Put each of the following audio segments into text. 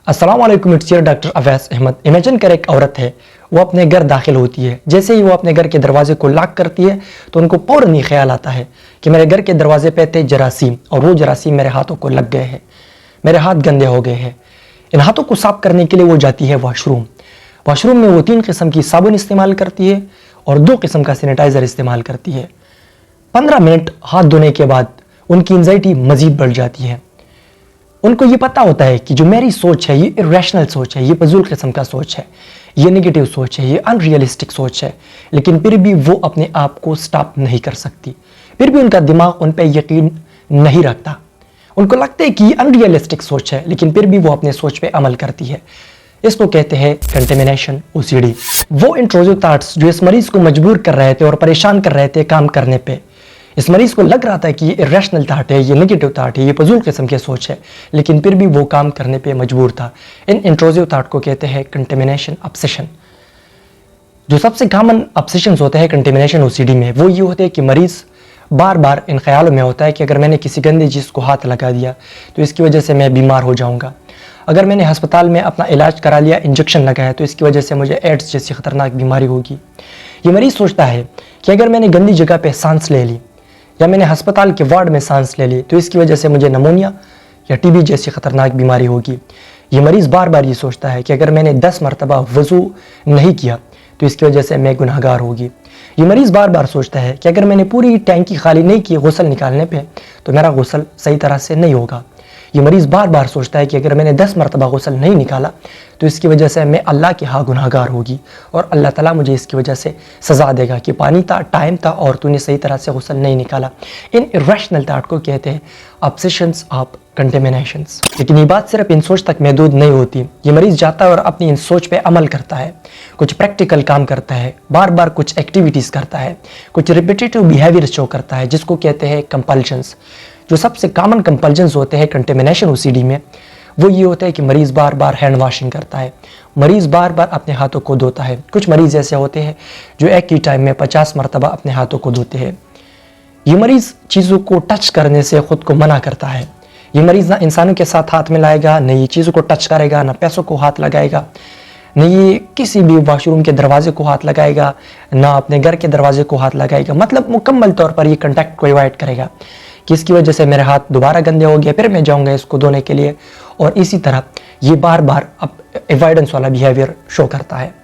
अस्सलाम वालेकुम, it's your doctor Awais Ahmad. Imagine कर एक औरत है, वो अपने घर दाखिल होती है। जैसे ही वो अपने घर के दरवाजे को लॉक करती है तो उनको फौरन ही ख्याल आता है कि मेरे घर के दरवाजे पे थे जरासीम और वो जरासीम मेरे हाथों को लग गए हैं, मेरे हाथ गंदे हो गए हैं। इन हाथों को साफ करने के लिए वो जाती है वॉशरूम। वॉशरूम में वो 3 किस्म की साबुन इस्तेमाल करती है और 2 किस्म का सैनिटाइज़र इस्तेमाल करती है। 15 मिनट हाथ धोने के बाद उनकी एंजाइटी मजीद बढ़ जाती है। उनको ये पता होता है कि जो मेरी सोच है ये इरेशनल सोच है, ये फजूल किस्म का सोच है, ये नेगेटिव सोच है, ये अनरियलिस्टिक सोच है, लेकिन फिर भी वो अपने आप को स्टॉप नहीं कर सकती। फिर भी उनका दिमाग उन पर यकीन नहीं रखता। उनको लगता है कि ये अनरियलिस्टिक सोच है, लेकिन फिर भी वो अपने सोच पे अमल करती है। इसको कहते हैं कंटेमिनेशन ओसीडी। वो इंट्रूसिव थॉट्स जो इस मरीज को मजबूर कर रहे थे और परेशान कर रहे थे काम करने पे, इस मरीज को लग रहा था कि ये इरेशनल थॉट है, ये नेगेटिव थॉट है, ये फजूल किस्म की सोच है, लेकिन फिर भी वो काम करने पे मजबूर था। इन इंट्रूसिव थॉट को कहते हैं कंटेमिनेशन ऑब्सेशन। जो सबसे कॉमन ऑब्सेशंस होते हैं कंटेमिनेशन ओसीडी में, वो ये होते हैं कि मरीज बार बार इन ख्यालों में होता है कि अगर मैंने किसी गंदी चीज़ को हाथ लगा दिया तो इसकी वजह से मैं बीमार हो जाऊंगा। अगर मैंने अस्पताल में अपना इलाज करा लिया, इंजेक्शन लगाया, तो इसकी वजह से मुझे एड्स जैसी खतरनाक बीमारी होगी। ये मरीज सोचता है कि अगर मैंने गंदी जगह पे सांस ले ली या मैंने अस्पताल के वार्ड में सांस ले ली तो इसकी वजह से मुझे नमूनिया या टीबी जैसी खतरनाक बीमारी होगी। ये मरीज बार बार ये सोचता है कि अगर मैंने 10 मरतबा वज़ू नहीं किया तो इसकी वजह से मैं गुनहगार होगी। ये मरीज बार बार सोचता है कि अगर मैंने पूरी टैंकी खाली नहीं की गुस्ल निकालने पे तो मेरा गुस्ल सही तरह से नहीं होगा। ये मरीज बार बार सोचता है कि अगर मैंने 10 मरतबा गुस्ल नहीं निकाला तो इसकी वजह से मैं अल्लाह के यहाँ गुनहगार होगी और अल्लाह ताला मुझे इसकी वजह से सज़ा देगा कि पानी था, टाइम था और तूने सही तरह से गुस्ल नहीं निकाला। इन इरेशनल थॉट को कहते हैं ऑब्सेशंस ऑफ कंटेमिनेशंस। लेकिन ये बात सिर्फ इन सोच तक महदूद नहीं होती। ये मरीज जाता है और अपनी इन सोच पे अमल करता है, कुछ प्रैक्टिकल काम करता है, बार बार कुछ एक्टिविटीज़ करता है, कुछ रिपीटेटिव बिहेवियर शो करता है, जिसको कहते हैं कंपल्शंस। जो सबसे कॉमन कंपल्शंस होते हैं कंटेमिनेशन ओसीडी में, वो ये होता है कि मरीज बार बार हैंड वॉशिंग करता है, मरीज बार बार अपने हाथों को धोता है। कुछ मरीज ऐसे होते हैं जो एक ही टाइम में 50 मरतबा अपने हाथों को धोते हैं। ये मरीज चीज़ों को टच करने से ख़ुद को मना करता है। ये मरीज ना इंसानों के साथ हाथ मिलाएगा, न ये चीज़ों को टच करेगा, ना पैसों को हाथ लगाएगा, न ये किसी भी वॉशरूम के दरवाजे को हाथ लगाएगा, ना अपने घर के दरवाजे को हाथ लगाएगा। मतलब मुकम्मल तौर पर ये कंटैक्ट को अवॉइड करेगा कि इसकी वजह से मेरे हाथ दोबारा गंदे हो गए, फिर मैं जाऊंगा इसको धोने के लिए। और इसी तरह ये बार बार अवॉइडेंस वाला बिहेवियर शो करता है।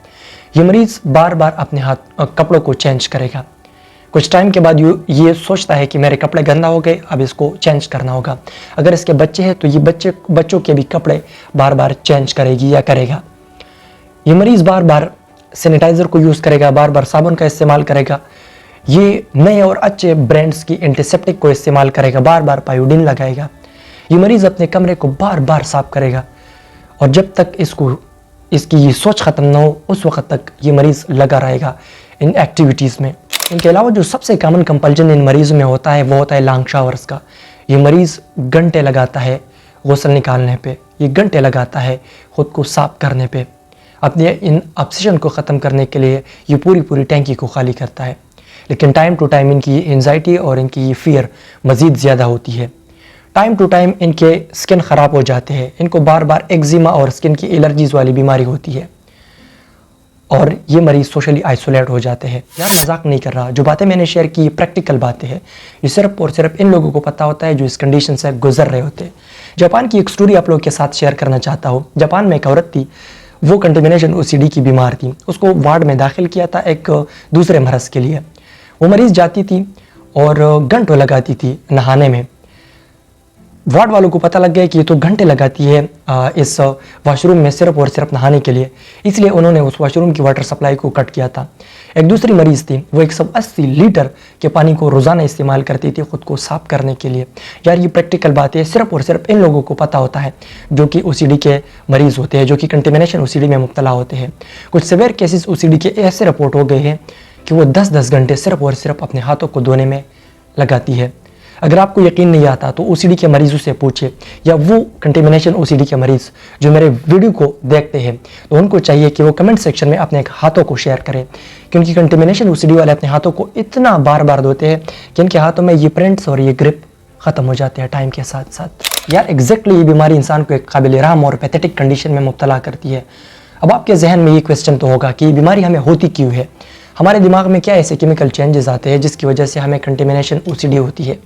ये मरीज बार बार अपने हाथ कपड़ों को चेंज करेगा। कुछ टाइम के बाद ये सोचता है कि मेरे कपड़े गंदा हो गए, अब इसको चेंज करना होगा। अगर इसके बच्चे हैं तो ये बच्चों के भी कपड़े बार बार चेंज करेगी या करेगा। ये मरीज बार बार सैनिटाइज़र को यूज़ करेगा, बार बार साबुन का इस्तेमाल करेगा। ये नए और अच्छे ब्रांड्स की एंटीसेप्टिक को इस्तेमाल करेगा, बार बार पायोडीन लगाएगा। ये मरीज़ अपने कमरे को बार बार साफ करेगा और जब तक इसकी ये सोच ख़त्म ना हो उस वक्त तक ये मरीज़ लगा रहेगा इन एक्टिविटीज़ में। इनके अलावा जो सबसे कॉमन कंपल्शन इन मरीज़ों में होता है वो होता है लॉन्ग शावर्स का। ये मरीज़ घंटे लगाता है गुस्ल निकालने पे, ये घंटे लगाता है ख़ुद को साफ करने पे। अपने इन ऑब्सेशन को ख़त्म करने के लिए ये पूरी टैंकी को खाली करता है। लेकिन टाइम टू टाइम इनकी एंजाइटी और इनकी ये फियर मज़ीद ज़्यादा होती है। टाइम टू टाइम इनके स्किन ख़राब हो जाते हैं, इनको बार बार एक्जिमा और स्किन की एलर्जीज़ वाली बीमारी होती है और ये मरीज़ सोशली आइसोलेट हो जाते हैं। यार मजाक नहीं कर रहा, जो बातें मैंने शेयर की ये प्रैक्टिकल बातें हैं। ये सिर्फ और सिर्फ इन लोगों को पता होता है जो इस कंडीशन से गुजर रहे होते हैं। जापान की एक स्टोरी आप लोगों के साथ शेयर करना चाहता हूँ। जापान में एक औरत थी, वो कंटेमिनेशन ओसीडी की बीमार थी। उसको वार्ड में दाखिल किया था एक दूसरे मरज़ के लिए। वो मरीज़ जाती थी और घंटों लगाती थी नहाने में। वार्ड वालों को पता लग गया कि ये तो घंटे लगाती है इस वॉशरूम में सिर्फ और सिर्फ नहाने के लिए, इसलिए उन्होंने उस वॉशरूम की वाटर सप्लाई को कट किया था। एक दूसरी मरीज़ थी, वो 180 लीटर के पानी को रोज़ाना इस्तेमाल करती थी ख़ुद को साफ करने के लिए। यार ये प्रैक्टिकल बात है, सिर्फ और सिर्फ इन लोगों को पता होता है जो कि ओसीडी के मरीज़ होते हैं, जो कि कंटेमिनेशन ओसीडी में मुब्तला होते हैं। कुछ सीवियर केसेस ओसीडी के ऐसे रिपोर्ट हो गए हैं कि वो 10-10 घंटे सिर्फ और सिर्फ अपने हाथों को धोने में लगाती है। अगर आपको यकीन नहीं आता तो ओसीडी के मरीज़ों से पूछे, या वो कंटेमिनेशन ओसीडी के मरीज़ जो मेरे वीडियो को देखते हैं तो उनको चाहिए कि वो कमेंट सेक्शन में अपने हाथों को शेयर करें, क्योंकि कंटेमिनेशन ओसीडी वाले अपने हाथों को इतना बार बार धोते हैं कि इनके हाथों में ये प्रिंट्स और ये ग्रिप ख़त्म हो जाते हैं टाइम के साथ साथ। यार एग्जैक्टली ये बीमारी इंसान को एक काबिल रहम और पैथेटिक कंडीशन में मुब्तला करती है। अब आपके जहन में ये क्वेश्चन तो होगा कि ये बीमारी हमें होती क्यों है, हमारे दिमाग में क्या ऐसे केमिकल चेंजेस आते हैं जिसकी वजह से हमें कंटेमिनेशन ओसीडी होती है।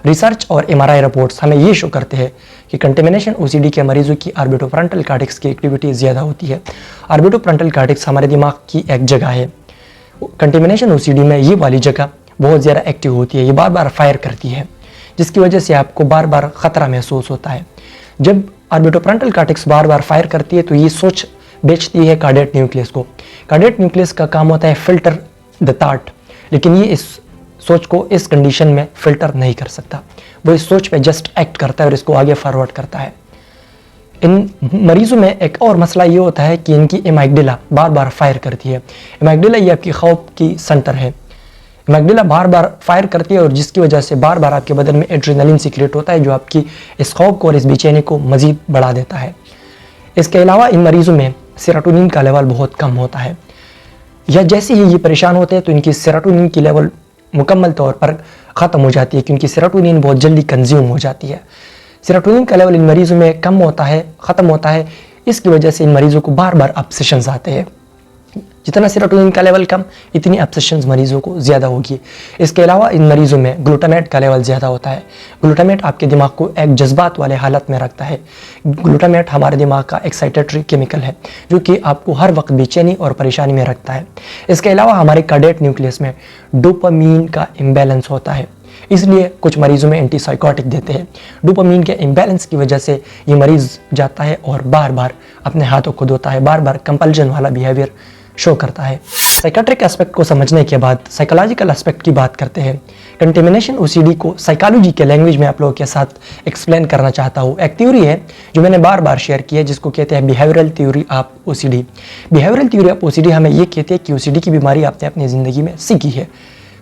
रिसर्च और एमआरआई रिपोर्ट्स हमें ये शो करते हैं कि कंटेमिनेशन ओसीडी के मरीजों की ऑर्बिटोफ्रंटल कॉर्टेक्स की एक्टिविटी ज़्यादा होती है। ऑर्बिटोफ्रंटल कॉर्टेक्स हमारे दिमाग की एक जगह है। कंटेमिनेशन ओसीडी में ये वाली जगह बहुत ज़्यादा एक्टिव होती है, ये बार बार फायर करती है, जिसकी वजह से आपको बार बार ख़तरा महसूस होता है। जब ऑर्बिटोफ्रंटल कॉर्टेक्स बार बार फायर करती है तो ये सोच बेचती है कार्डियक न्यूक्लियस को। कार्डियक न्यूक्लियस का काम होता है फिल्टर द थॉट, लेकिन ये इस सोच को इस कंडीशन में फिल्टर नहीं कर सकता। वो इस सोच पे जस्ट एक्ट करता है और इसको आगे फॉरवर्ड करता है। इन मरीजों में एक और मसला ये होता है कि इनकी एमाइगडाला बार बार फायर करती है। एमाइगडाला ये आपकी खौफ की सेंटर है। एमाइगडाला बार बार फायर करती है और जिसकी वजह से बार बार आपके बदन में एड्रेनलिन सीक्रेट होता है, जो आपकी इस खौफ को और इस बेचैनी को मजीद बढ़ा देता है। इसके अलावा इन मरीजों में सेरोटोनिन का लेवल बहुत कम होता है, या जैसे ही ये परेशान होते हैं तो इनकी सेरोटोनिन की लेवल मुकम्मल तौर पर ख़त्म हो जाती है, क्योंकि सेरोटोनिन बहुत जल्दी कंज्यूम हो जाती है। सेरोटोनिन का लेवल इन मरीजों में कम होता है, ख़त्म होता है। इसकी वजह से इन मरीजों को बार बार ऑब्सेशंस आते हैं। जितना सेरोटोनिन का लेवल कम, इतनी ऑब्सेशंस मरीजों को ज़्यादा होगी। इसके अलावा इन मरीजों में ग्लूटामेट का लेवल ज़्यादा होता है। ग्लूटामेट आपके दिमाग को एक जज्बात वाले हालत में रखता है। ग्लूटामेट हमारे दिमाग का एक्साइटेटरी केमिकल है, जो कि आपको हर वक्त बेचैनी और परेशानी में रखता है। इसके अलावा हमारे कार्डियक न्यूक्लियस में डोपामीन का इम्बैलेंस होता है, इसलिए कुछ मरीजों में एंटीसाइकोटिक देते हैं। डोपामीन के इम्बैलेंस की वजह से ये मरीज़ जाता है और बार बार अपने हाथों को धोता है, बार बार कंपल्जन वाला बिहेवियर शो करता है। साइकेट्रिक एस्पेक्ट को समझने के बाद साइकोलॉजिकल एस्पेक्ट की बात करते हैं। कंटेमिनेशन ओसीडी को साइकोलॉजी के लैंग्वेज में आप लोगों के साथ एक्सप्लेन करना चाहता हूँ। एक थ्योरी है जो मैंने बार बार शेयर की है, जिसको कहते हैं behavioural theory of OCD. Behavioural theory of OCD हमें ये कहती है कि ओसीडी की बीमारी आपने अपनी ज़िंदगी में सीखी है,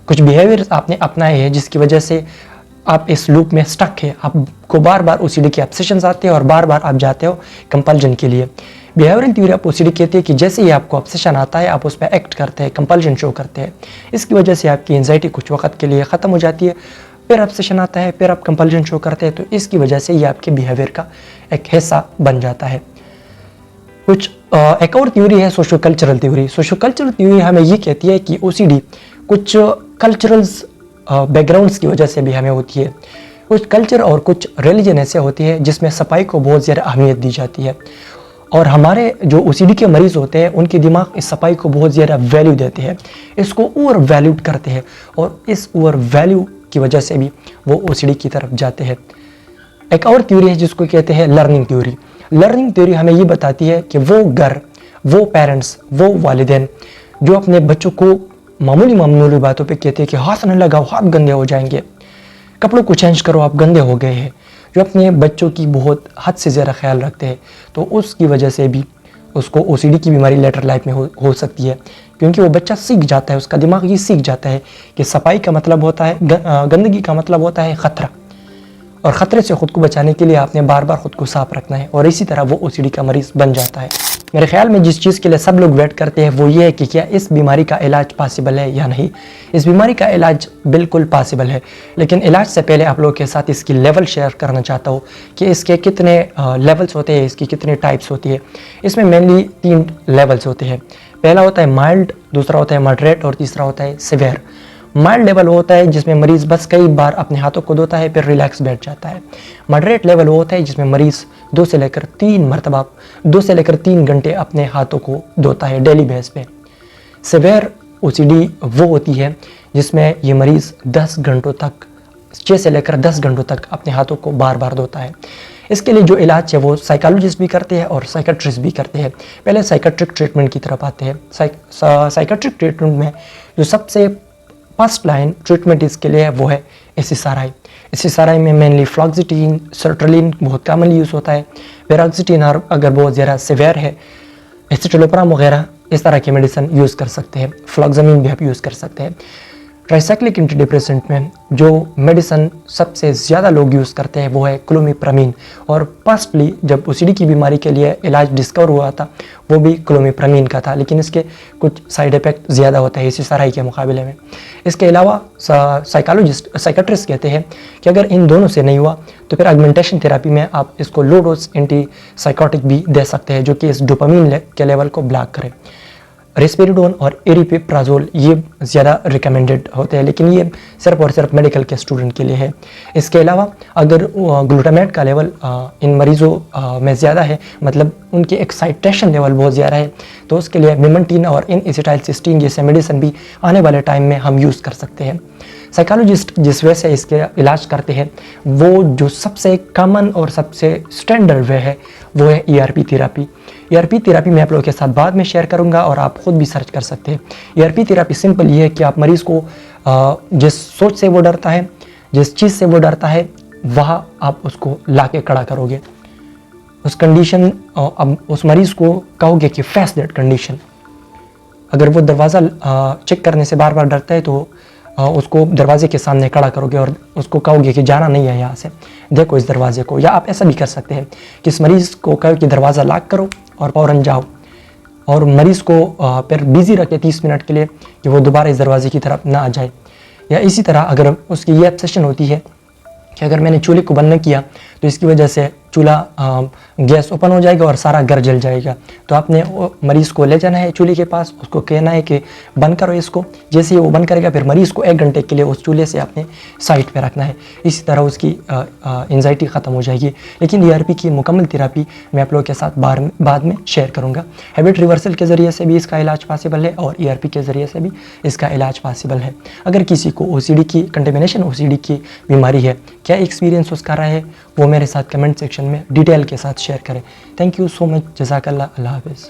कुछ बिहेवियर आपने अपनाए हैं जिसकी वजह से आप इस लूप में स्टक है। आपको बार बार ओसीडी के ऑब्सेशंस आते हैं और बार बार आप जाते हो कंपल्जन के लिए। बिहेवियरल थ्योरी ऑफ ओसीडी कहती है कि जैसे ही आपको ऑब्सेशन आता है, आप उस पर एक्ट करते हैं, कंपल्जन शो करते हैं। इसकी वजह से आपकी एंजाइटी कुछ वक्त के लिए ख़त्म हो जाती है, फिर ऑब्सेशन आता है, फिर आप कंपल्जन शो करते हैं, तो इसकी वजह से ये आपके बिहेवियर का एक हिस्सा बन जाता है। एक और थ्योरी है socio cultural theory. Socio cultural theory हमें ये कहती है कि ओसीडी कुछ कल्चरल्स बैकग्राउंड्स की वजह से भी हमें होती है। कुछ कल्चर और कुछ रिलीजन ऐसे होती है जिसमें सफाई को बहुत ज़्यादा अहमियत दी जाती है, और हमारे जो ओसीडी के मरीज़ होते हैं उनके दिमाग इस सफाई को बहुत ज़्यादा वैल्यू देते हैं, इसको ओवर वैल्यूड करते हैं, और इस ओवर वैल्यू की वजह से भी वो ओसीडी की तरफ जाते हैं। एक और थ्योरी है जिसको कहते हैं लर्निंग थ्योरी। लर्निंग थ्योरी हमें ये बताती है कि वो घर, वो पेरेंट्स, वो वालिदैन जो अपने बच्चों को मामूली बातों पे कहते हैं कि हाथ न लगाओ, हाथ गंदे हो जाएंगे, कपड़ों को चेंज करो, आप गंदे हो गए हैं, जो अपने बच्चों की बहुत हद से ज़्यादा ख्याल रखते हैं, तो उसकी वजह से भी उसको ओसीडी की बीमारी लेटर लाइफ में हो सकती है, क्योंकि वो बच्चा सीख जाता है, उसका दिमाग ये सीख जाता है कि सफाई का मतलब होता है, गंदगी का मतलब होता है ख़तरा, और ख़तरे से ख़ुद को बचाने के लिए आपने बार बार ख़ुद को साफ रखना है, और इसी तरह वो ओसीडी का मरीज़ बन जाता है। मेरे ख्याल में जिस चीज़ के लिए सब लोग वेट करते हैं वो ये है कि क्या इस बीमारी का इलाज पॉसिबल है या नहीं। इस बीमारी का इलाज बिल्कुल पॉसिबल है, लेकिन इलाज से पहले आप लोगों के साथ इसकी लेवल शेयर करना चाहता हूँ कि इसके कितने लेवल्स होते हैं, इसकी कितने टाइप्स होती है। इसमें मेनली 3 लेवल्स होते हैं। पहला होता है माइल्ड, दूसरा होता है मॉडरेट, और तीसरा होता है सिवियर। माइल्ड लेवल होता है जिसमें मरीज़ बस कई बार अपने हाथों को धोता है, फिर रिलैक्स बैठ जाता है। मॉडरेट लेवल वो होता है जिसमें मरीज़ 2 से लेकर 3 घंटे अपने हाथों को धोता है डेली बेस पे। सिवियर ओसीडी वो होती है जिसमें ये मरीज़ 10 घंटों तक, 6 से लेकर 10 घंटों तक अपने हाथों को बार बार धोता है। इसके लिए जो इलाज है वो साइकोलॉजिस्ट भी करते हैं और साइकेट्रिस्ट भी करते हैं। पहले साइकेट्रिक ट्रीटमेंट की तरफ आते हैं। साइकेट्रिक ट्रीटमेंट में जो सबसे फर्स्ट लाइन ट्रीटमेंट इसके लिए है वो है SSRI। SSRI में मेनली फ्लॉक्सिटिन, सर्ट्रलिन बहुत कॉमनली यूज़ होता है। पेरोक्सिटिन अगर बहुत ज़्यादा सिवियर है, एसिटोलोप्राम वगैरह इस तरह की मेडिसिन यूज़ कर सकते हैं। फ्लॉक्सामिन भी आप यूज़ कर सकते हैं। ट्राइसाइक्लिक एंटी डिप्रेसेंट में जो मेडिसन सबसे ज़्यादा लोग यूज़ करते हैं वो है क्लोमिप्रामीन। और फर्स्टली जब ओसीडी की बीमारी के लिए इलाज डिस्कवर हुआ था वो भी क्लोमिप्रामीन का था, लेकिन इसके कुछ साइड इफ़ेक्ट ज़्यादा होते हैं एसिसाराई के मुकाबले में। इसके अलावा साइकाट्रिस्ट कहते हैं कि अगर इन दोनों से नहीं हुआ तो फिर ऑगमेंटेशन थेरेपी में आप इसको लो डोज एंटी साइकोटिक भी दे सकते हैं जो कि इस डोपामीन के लेवल को ब्लॉक करे। रेस्पेरिडोन और एरिपिप्राजोल ये ज़्यादा रिकमेंडेड होते हैं, लेकिन ये सिर्फ और सिर्फ मेडिकल के स्टूडेंट के लिए है। इसके अलावा अगर ग्लूटामेट का लेवल इन मरीज़ों में ज़्यादा है, मतलब उनकी एक्साइटेशन लेवल बहुत ज़्यादा है, तो उसके लिए मिमेंटीन और इन एसिटाइलसिस्टीन जैसे मेडिसिन भी आने वाले टाइम में हम यूज़ कर सकते हैं। साइकोलॉजिस्ट जिस वे से इसके इलाज करते हैं वो जो सबसे कॉमन और सबसे स्टैंडर्ड वे है वो है ERP थेरेपी। ERP थेरेपी मैं आप लोगों के साथ बाद में शेयर करूंगा और आप खुद भी सर्च कर सकते हैं। ERP थेरेपी सिंपल ये है कि आप मरीज़ को जिस सोच से वो डरता है, जिस चीज़ से वो डरता है, वहाँ आप उसको ला के खड़ा करोगे। उस कंडीशन अब उस मरीज़ को कहोगे कि फेस दैट कंडीशन। अगर वो दरवाज़ा चेक करने से बार बार डरता है तो उसको दरवाजे के सामने खड़ा करोगे और उसको कहोगे कि जाना नहीं है यहाँ से, देखो इस दरवाजे को। या आप ऐसा भी कर सकते हैं कि इस मरीज़ को कहो कि दरवाज़ा लॉक करो और फ़ौरन जाओ, और मरीज़ को फिर बिज़ी रखे 30 मिनट के लिए कि वो दोबारा इस दरवाजे की तरफ ना आ जाए। या इसी तरह अगर उसकी ये ऑब्सेशन होती है कि अगर मैंने चूल्हे को बंद नहीं किया तो इसकी वजह से चूल्हा गैस ओपन हो जाएगा और सारा घर जल जाएगा, तो आपने मरीज़ को ले जाना है चूल्हे के पास, उसको कहना है कि बंद करो इसको। जैसे ही वो बंद करेगा फिर मरीज़ को 1 घंटे के लिए उस चूल्हे से आपने साइड पे रखना है। इसी तरह उसकी एंजाइटी ख़त्म हो जाएगी। लेकिन ERP की मुकम्मल थेरेपी मैं आप लोगों के साथ बाद में शेयर करूँगा। हैबिट रिवर्सल के ज़रिए से भी इसका इलाज पॉसिबल है और ERP के ज़रिए से भी इसका इलाज पॉसिबल है। अगर किसी को OCD की कंटेमिनेशन OCD की बीमारी है, क्या एक्सपीरियंस उसका रहा है, वो मेरे साथ कमेंट सेक्शन में डिटेल के साथ शेयर करें। Thank you so much. जज़ाकल्लाह। अल्लाह हाफ़िज़।